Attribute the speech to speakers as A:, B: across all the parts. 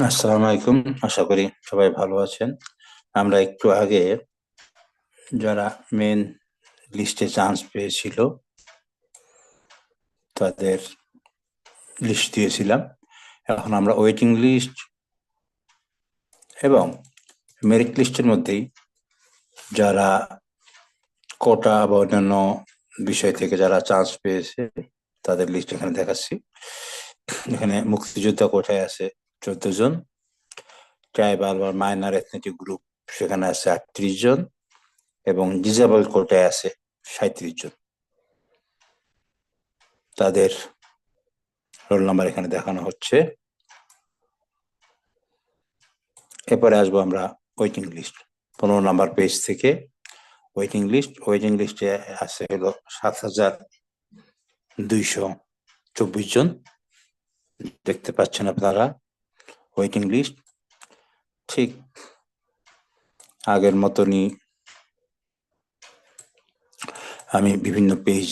A: আসসালামু আলাইকুম। আশা করি সবাই ভালো আছেন। আমরা একটু আগে যারা মেন লিস্টে চান্স পেয়েছিল তাদের লিস্ট দিয়েছিলাম। এখন আমরা ওয়েটিং লিস্ট এবং মেরিট লিস্টের মধ্যেই যারা কোটা বা অন্যান্য বিষয় থেকে যারা চান্স পেয়েছে তাদের লিস্ট এখানে দেখাচ্ছি। এখানে মুক্তিযোদ্ধা কোটায় আছে 14 জন, ট্রাইবাল বা মাইনর এথনিক গ্রুপ সেখানে আছে 38 জন, এবং ডিসেবল কোটায় আছে 37 জন। তাদের রোল নাম্বার এখানে দেখানো হচ্ছে। এরপরে আসবো আমরা ওয়েটিং লিস্ট 15 নম্বর পেজ থেকে। ওয়েটিং লিস্টে আছে হলো 7,224 জন। দেখতে পাচ্ছেন আপনারা ওয়েটিং লিস্ট ঠিক আগের মতনই। আমি বিভিন্ন পেজ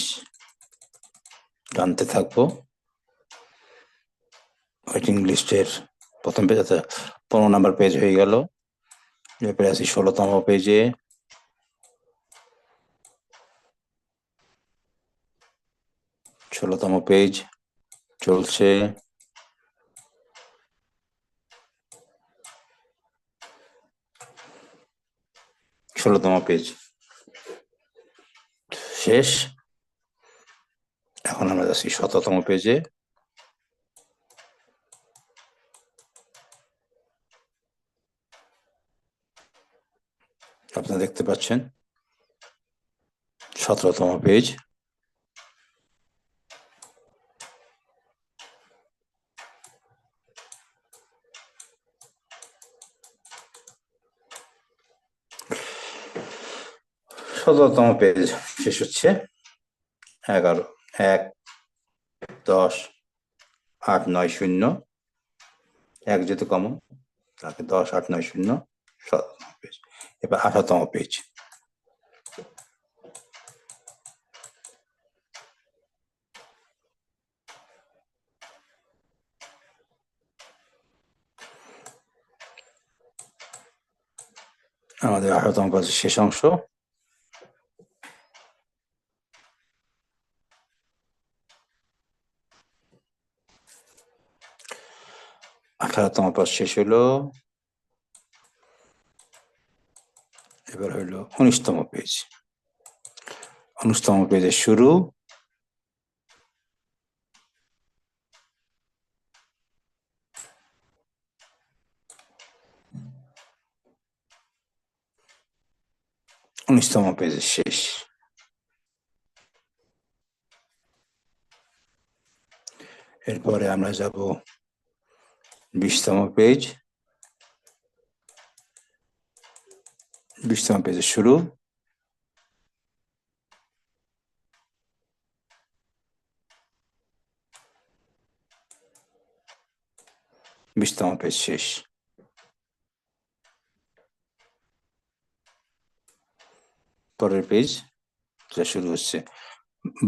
A: টানতে থাকবো। ওয়েটিং লিস্টের প্রথম পেজ আছে, 15 নম্বর পেজ হয়ে গেল। এরপরে আছি 16তম পেজে। 16তম পেজ চলছে। 16তম পেজ শেষ। এখন আমরা যাচ্ছি 17তম পেজে। আপনারা দেখতে পাচ্ছেন 17তম পেজ। সতেরোতম পেজ শেষ হচ্ছে। 11, 1, 10, 8, 9, 0, 1 যেহেতু কমন তাকে 10, 8, 9, 0, 17তম পেজ। এবার 18তম পেজ। আমাদের 18তম পেজের শেষ অংশ। 18তম পেজ শেষ হলো। এবার হইলো 19তম পেজ। 19তম পেজের শুরু। 19তম পেজের শেষ। এরপরে আমরা যাব 20তম পেজ। 20তম পেজের শুরু। 20তম পেজ শেষ। পরের পেজ যা শুরু হচ্ছে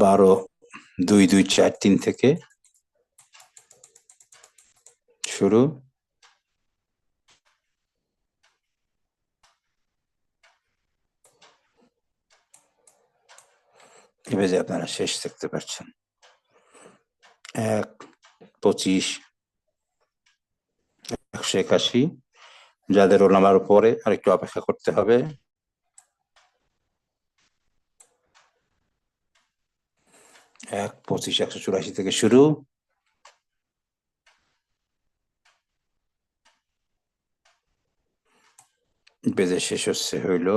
A: 12/2/2/4/3 থেকে শুরু। এই পেজে আপনারা শেষ দেখতে পাচ্ছেন 1/25/181। যাদের রোল নাম্বার পরে আর একটু অপেক্ষা করতে হবে। 1/25/184 থেকে শুরু। পেজের শেষ হচ্ছে হইল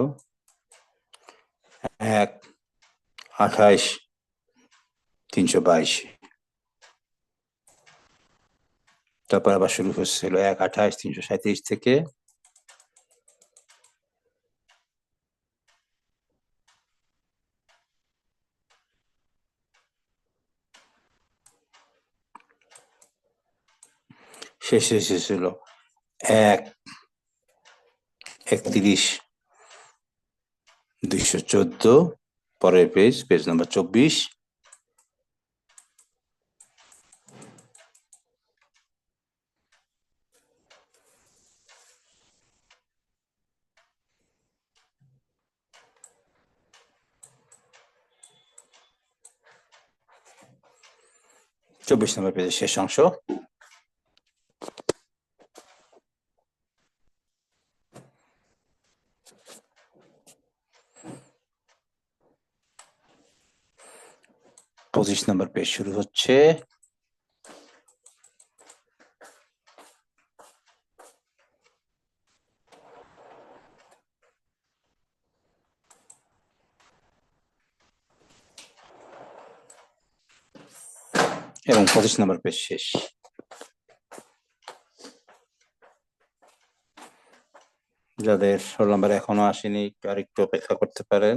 A: 1/28/322। তারপর আবার শুরু হচ্ছে হলো 1/28/337 থেকে। শেষে শেষ হলো 1/31/214। পরের পেজ, পেজ নাম্বার 24। 24 নম্বর পেজের শেষ অংশ। পঁচিশ নম্বর পেজ শুরু হচ্ছে। এবং 25 নম্বর পেজ শেষ। যাদের রোল নাম্বার এখনো আসেনি আরেকটু অপেক্ষা করতে পারেন।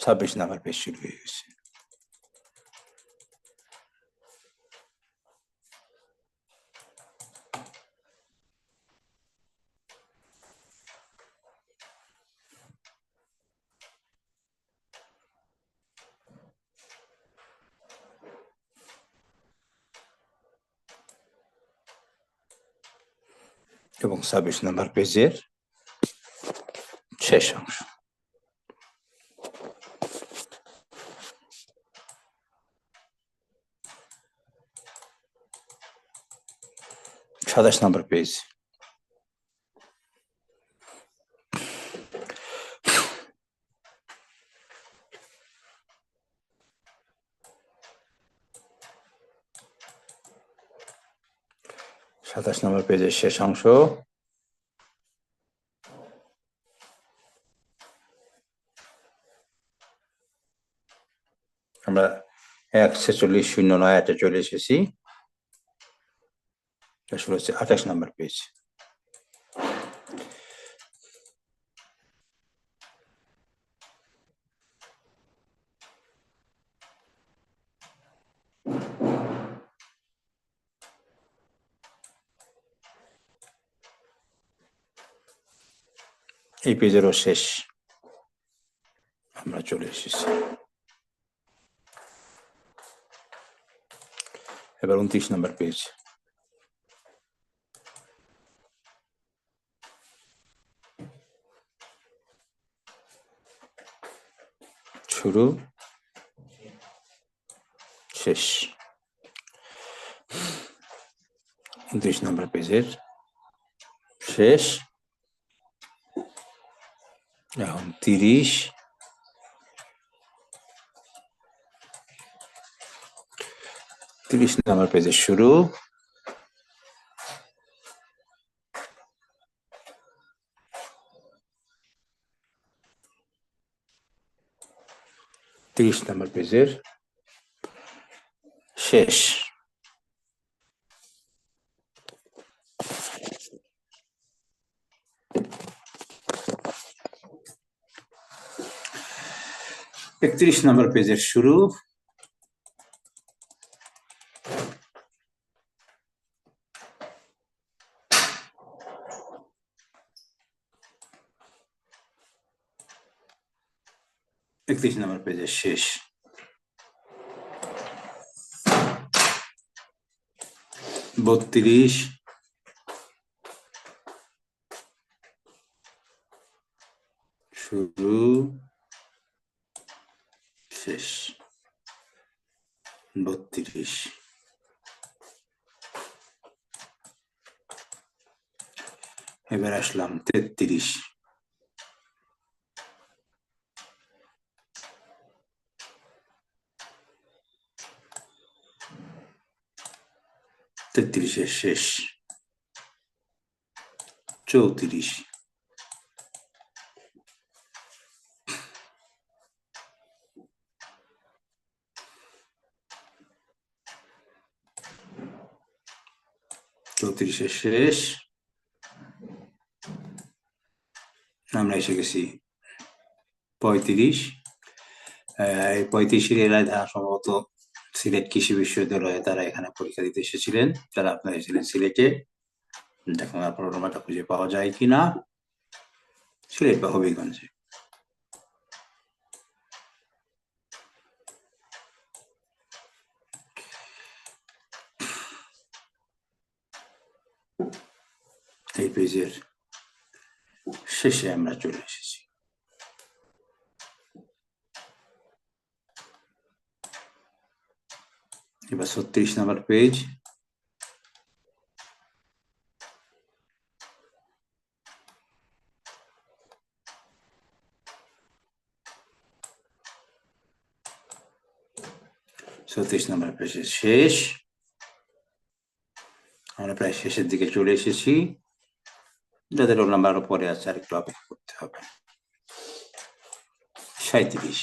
A: 26 নম্বর পেজ শুরু হয়ে গেছে। এবং 26 নম্বর পেজের শেষ অংশ। সাতাশ নম্বর পেজ। সাতাশ নম্বর পেজের শেষ অংশ। আমরা 14609 চলে এসেছি। শুরু হচ্ছে 28 নম্বর পেজ। এই পেজেরও শেষ আমরা চলে এসেছি। এবার 29 নম্বর পেজ। শুরু শেষ। 29 নম্বর পেজের শেষ। এখন 30, 30 নম্বর পেজের শুরু। তিরিশ নম্বর পেজের শেষ। একত্রিশ নম্বর পেজের শুরু। একত্রিশ নম্বর পেজের শেষ। বত্রিশ, শুরু শেষ। 32, এবার আসলাম 33। 33-এর শেষ। 34, শেষ। আমরা এসে গেছি 35। এই 35 এলাকায় সম্ভবত সিলেট কৃষি বিশ্ববিদ্যালয়ে তারা এখানে পরীক্ষা দিতে এসেছিলেন, যারা আপনারা এসেছিলেন সিলেটে। দেখুন আপনার রোমাটা খুঁজে পাওয়া যায় কিনা সিলেট বা হবিগঞ্জে। এই পেজের শেষে আমরা চলে এসেছি। এবার 36 নম্বর পেজ। ছত্রিশ নম্বর পেজের শেষ, আমরা প্রায় শেষের দিকে চলে এসেছি। যাদের রোল নাম্বার পরে আছে আর একটু অপেক্ষা করতে হবে। 37,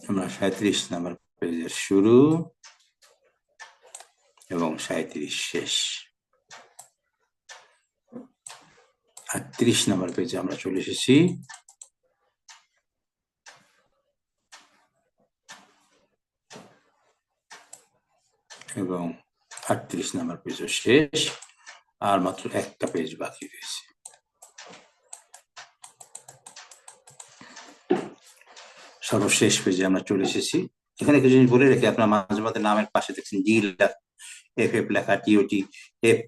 A: আমরা 37 নম্বর পেজের শুরু এবং 37 শেষ। 38 নম্বর পেজে আমরা চলে এসেছি। এবং 38 নম্বর পেজও শেষ, আর মাত্র একটা পেজ বাকি রয়েছে। সর্বশেষ পেজে আমরা চলে এসেছি। এখানে কিছু জিনিস বলে রেখে, আপনার মাঝে মাঝে নামের পাশে দেখছেন জি এফ লেখা, টিওটি। এফ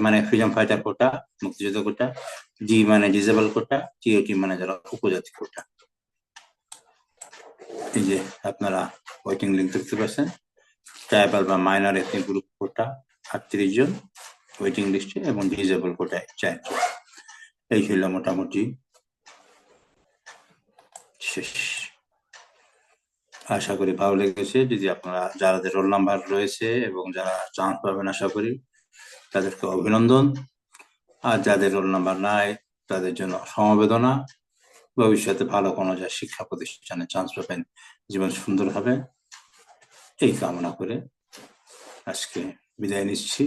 A: মানে ফ্রিডম ফাইটার কোটা, মুক্তিযুদ্ধ কোটা। জি মানে ডিজেবল কোটা, টিওটি মানে যারা উপজাতি কোটা। এই যে আপনারা ওয়েটিং লিস্ট দেখতে পাচ্ছেন, ট্রাইবাল বা মাইনর এথনিক গ্রুপ কোটা 38 জন ওয়েটিং লিস্টে, এবং ডিজেবল কোটায় 4 জন। এই ছিল মোটামুটি শেষ। আশা করি ভালো লেগেছে। যদি আপনারা যাদের রোল নাম্বার রয়েছে এবং যারা চান্স পাবেন, আশা করি তাদেরকে অভিনন্দন। আর যাদের রোল নাম্বার নাই তাদের জন্য সমবেদনা। ভবিষ্যতে ভালো কোনো শিক্ষা প্রতিষ্ঠানে চান্স পাবেন, জীবন সুন্দর হবে, এই কামনা করে আজকে বিদায় নিচ্ছি।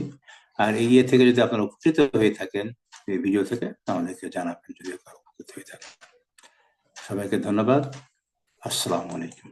A: আর এই থেকে যদি আপনারা উপকৃত হয়ে থাকেন এই ভিডিও থেকে, আমাদেরকে জানাবেন যদি উপকৃত হয়ে থাকেন। সবাইকে ধন্যবাদ। আসসালামু আলাইকুম।